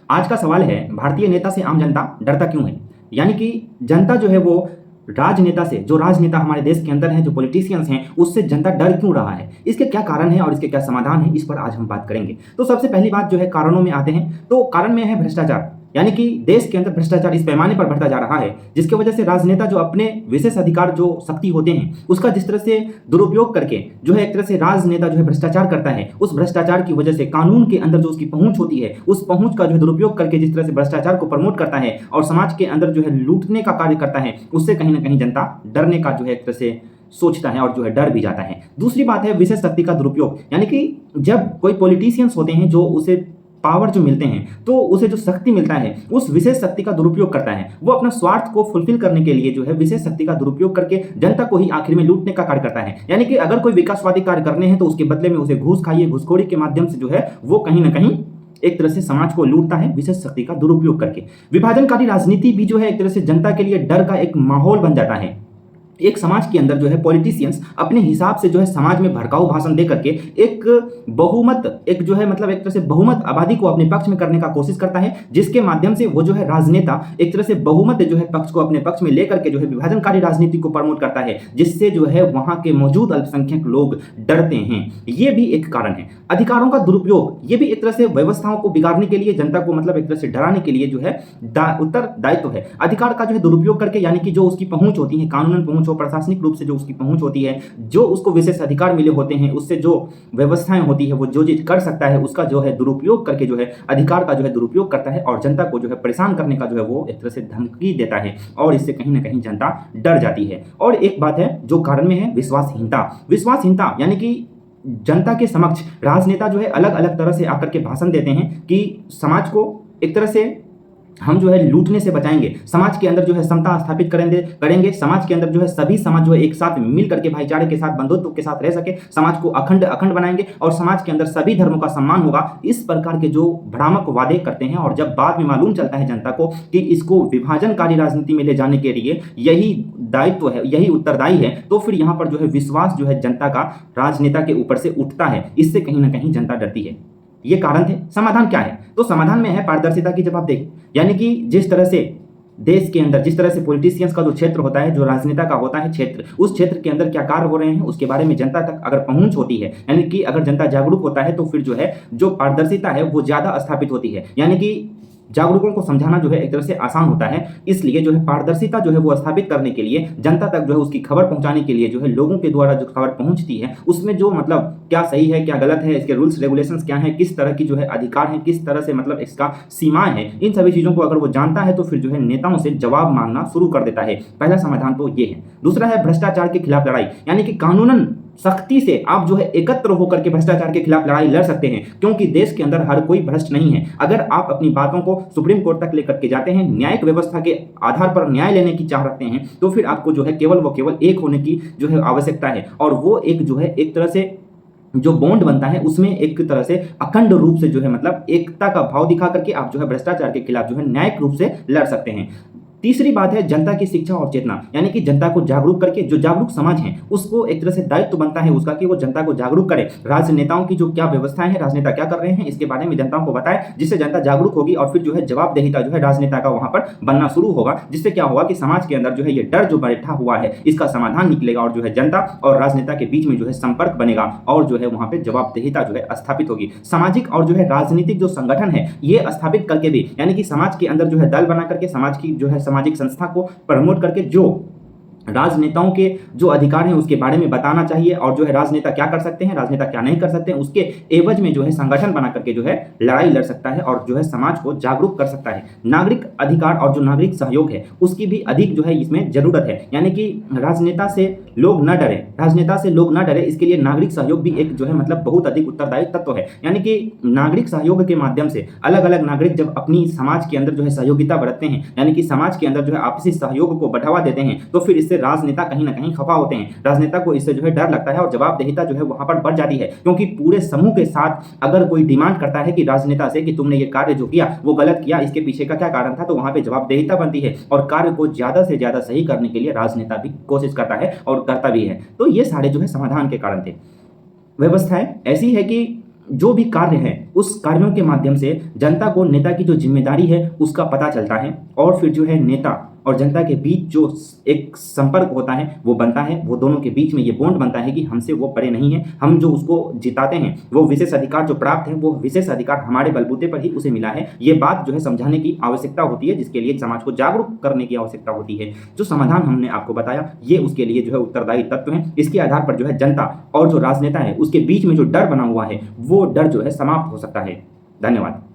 आज का सवाल है, भारतीय नेता से आम जनता डरता क्यों है? यानी कि जनता जो है वो राजनेता से, जो राजनेता हमारे देश के अंदर हैं, जो पॉलिटिशियंस हैं, उससे जनता डर क्यों रहा है? इसके क्या कारण है और इसके क्या समाधान है, इस पर आज हम बात करेंगे। तो सबसे पहली बात जो है कारणों में आते हैं, तो कारण में है भ्रष्टाचार। यानी कि देश के अंदर भ्रष्टाचार इस पैमाने पर बढ़ता जा रहा है, जिसकी वजह से राजनेता जो अपने विशेष अधिकार, जो शक्ति होते हैं, उसका जिस तरह से दुरुपयोग करके जो है एक तरह से राजनेता जो है भ्रष्टाचार करता है, उस भ्रष्टाचार की वजह से कानून के अंदर जो उसकी पहुंच होती है, उस पहुंच का जो है दुरुपयोग करके जिस तरह से भ्रष्टाचार को प्रमोट करता है और समाज के अंदर जो है लूटने का कार्य करता है, उससे कहीं ना कहीं जनता डरने का जो है एक तरह से सोचता है और जो है डर भी जाता है। दूसरी बात है विशेष शक्ति का दुरुपयोग। यानी कि जब कोई पॉलिटिशियंस होते हैं, जो उसे पावर जो मिलते हैं, तो उसे जो शक्ति मिलता है, उस विशेष शक्ति का दुरुपयोग करता है। वो अपना स्वार्थ को फुलफिल करने के लिए जो है विशेष शक्ति का दुरुपयोग करके जनता को ही आखिर में लूटने का कार्य करता है। यानी कि अगर कोई विकासवादी कार्य करने हैं तो उसके बदले में उसे घूस खाइए, घूसखोरी के माध्यम से जो है वो कहीं ना कहीं एक तरह से समाज को लूटता है विशेष शक्ति का दुरुपयोग करके। विभाजनकारी राजनीति भी जो है एक तरह से जनता के लिए डर का एक माहौल बन जाता है। एक समाज के अंदर जो है पॉलिटिशियंस अपने हिसाब से जो है समाज में भड़काऊ भाषण दे करके एक बहुमत, एक जो है मतलब एक तरह से बहुमत आबादी को अपने पक्ष में करने का कोशिश करता है, जिसके माध्यम से वो जो है राजनेता एक तरह से बहुमत जो है पक्ष को अपने पक्ष में लेकर के जो है विभाजनकारी राजनीति को प्रमोट करता है, जिससे जो है वहां के मौजूद अल्पसंख्यक लोग डरते हैं। ये भी एक कारण है। अधिकारों का दुरुपयोग, ये भी एक तरह से व्यवस्थाओं को बिगाड़ने के लिए, जनता को मतलब एक तरह से डराने के लिए जो है उत्तरदायित्व है। अधिकार का जो है दुरुपयोग करके, यानी कि जो उसकी पहुंच होती है, कानूनन पहुंच हो, प्रशासनिक रूप से जो उसकी पहुंच होती है, जो उसको विशेष अधिकार मिले होते हैं, उससे जो व्यवस्थाएं होती है, वो जो चीज कर सकता है उसका जो है दुरुपयोग करके जो है अधिकार का जो है दुरुपयोग करता है और जनता को जो है परेशान करने का जो है वो एक तरह से धमकी देता है और इससे कहीं ना कहीं जनता डर जाती है। और एक बात है जो कारण में है विश्वासहीनता। विश्वासहीनता यानी कि जनता के समक्ष राजनेता जो है अलग अलग तरह से आकर के भाषण देते हैं कि समाज को एक तरह से हम जो है लूटने से बचाएंगे, समाज के अंदर जो है समता स्थापित करेंगे, समाज के अंदर जो है सभी समाज जो है एक साथ मिल करके भाईचारे के साथ, बंधुत्व के साथ रह सके, समाज को अखंड बनाएंगे और समाज के अंदर सभी धर्मों का सम्मान होगा। इस प्रकार के जो भ्रामक वादे करते हैं और जब बाद में मालूम चलता है जनता को कि इसको विभाजनकारी राजनीति में ले जाने के लिए यही दायित्व है, यही उत्तरदायी है, तो फिर यहाँ पर जो है विश्वास जो है जनता का राजनेता के ऊपर से उठता है। इससे कहीं ना कहीं जनता डरती है। ये कारण थे। समाधान क्या है? तो समाधान में है पारदर्शिता की जवाबदेही। यानी कि जिस तरह से देश के अंदर, जिस तरह से पॉलिटिशियंस का जो क्षेत्र होता है, जो राजनेता का होता है क्षेत्र, उस क्षेत्र के अंदर क्या कार्य हो रहे हैं उसके बारे में जनता तक अगर पहुंच होती है, यानी कि अगर जनता जागरूक होता है, तो फिर जो है जो पारदर्शिता है वो ज्यादा स्थापित होती है। यानी कि जागरूकों को समझाना जो है एक तरह से आसान होता है। इसलिए जो है पारदर्शिता जो है वो स्थापित करने के लिए, जनता तक जो है उसकी खबर पहुंचाने के लिए जो है लोगों के द्वारा जो खबर पहुंचती है उसमें जो मतलब क्या सही है, क्या गलत है, इसके रूल्स रेगुलेशंस क्या है, किस तरह की जो है अधिकार है, किस तरह से मतलब इसका सीमाएं है, इन सभी चीजों को अगर वो जानता है तो फिर जो है नेताओं से जवाब मांगना शुरू कर देता है। पहला समाधान तो ये है। दूसरा है भ्रष्टाचार के खिलाफ लड़ाई। यानी कि कानूनन सख्ती से आप जो है एकत्र होकर के भ्रष्टाचार के खिलाफ लड़ाई लड़ सकते हैं, क्योंकि देश के अंदर हर कोई भ्रष्ट नहीं है। अगर आप अपनी बातों को सुप्रीम कोर्ट तक लेकर के जाते हैं, न्यायिक व्यवस्था के आधार पर न्याय लेने की चाह रखते हैं, तो फिर आपको जो है केवल एक होने की जो है आवश्यकता है। और वो एक जो है एक तरह से जो बॉन्ड बनता है उसमें एक तरह से अखंड रूप से जो है मतलब एकता का भाव दिखा करके आप जो है भ्रष्टाचार के खिलाफ जो है न्यायिक रूप से लड़ सकते हैं। तीसरी बात है जनता की शिक्षा और चेतना। यानी कि जनता को जागरूक करके, जो जागरूक समाज है उसको एक तरह से दायित्व बनता है उसका कि वो जनता को जागरूक करे, राजनेताओं की जो क्या व्यवस्थाएं हैं, राजनेता क्या कर रहे हैं, इसके बारे में जनताओं को बताए, जिससे जनता जागरूक होगी और फिर जो है जवाबदेहिता जो है राजनेता का वहां पर बनना शुरू होगा, जिससे क्या होगा कि समाज के अंदर जो है ये डर जो बैठा हुआ है इसका समाधान निकलेगा और जो है जनता और राजनेता के बीच में जो है संपर्क बनेगा और जो है वहां पर जवाबदेहिता जो है स्थापित होगी। सामाजिक और जो है राजनीतिक जो संगठन है ये स्थापित करके भी, यानी कि समाज के अंदर जो है दल बना करके समाज की जो है सामाजिक संस्था को प्रमोट करके जो राजनेताओं के जो अधिकार हैं उसके बारे में बताना चाहिए और जो है राजनेता क्या कर सकते हैं, राजनेता क्या नहीं कर सकते हैं, उसके एवज में जो है संगठन बना करके जो है लड़ाई लड़ सकता है और जो है समाज को जागरूक कर सकता है। नागरिक अधिकार और जो नागरिक सहयोग है उसकी भी अधिक जो है इसमें जरूरत है। यानी कि राजनेता से लोग न डरे, राजनेता से लोग न डरे, इसके लिए नागरिक सहयोग भी एक जो है मतलब बहुत अधिक उत्तरदायी तत्व है। यानी कि नागरिक सहयोग के माध्यम से अलग अलग नागरिक जब अपनी समाज के अंदर जो है सहयोगिता बरतते हैं, यानी कि समाज के अंदर जो है आपसी सहयोग को बढ़ावा देते हैं, तो फिर इससे राजनेता कहीं ना कहीं खफा होते हैं। राजनेता को इससे जो है डर लगता है और जवाबदेहिता जो है वहां पर बढ़ जाती है, क्योंकि पूरे समूह के साथ अगर कोई डिमांड करता है कि राजनेता से कि तुमने ये कार्य जो किया वो गलत किया, इसके पीछे का क्या कारण था, तो वहां पे जवाबदेहिता बनती है और कार्य को ज्यादा से ज्यादा सही करने के लिए राजनेता भी कोशिश करता है और करता भी है। तो ये सारे जो है समाधान के कारण थे। व्यवस्थाएं ऐसी है कि जो भी कार्य है उस कार्यों के माध्यम से जनता को नेता की जो जिम्मेदारी है उसका पता चलता है और फिर जो है नेता और जनता के बीच जो एक संपर्क होता है वो बनता है, वो दोनों के बीच में ये बॉन्ड बनता है कि हमसे वो परे नहीं है, हम जो उसको जिताते हैं वो विशेष अधिकार जो प्राप्त है वो विशेष अधिकार हमारे बलबूते पर ही उसे मिला है। ये बात जो है समझाने की आवश्यकता होती है, जिसके लिए समाज को जागरूक करने की आवश्यकता होती है। जो समाधान हमने आपको बताया ये उसके लिए जो है उत्तरदायी तत्व है। इसके आधार पर जो है जनता और जो राजनेता है उसके बीच में जो डर बना हुआ है वो डर जो है समाप्त हो सकता है। धन्यवाद।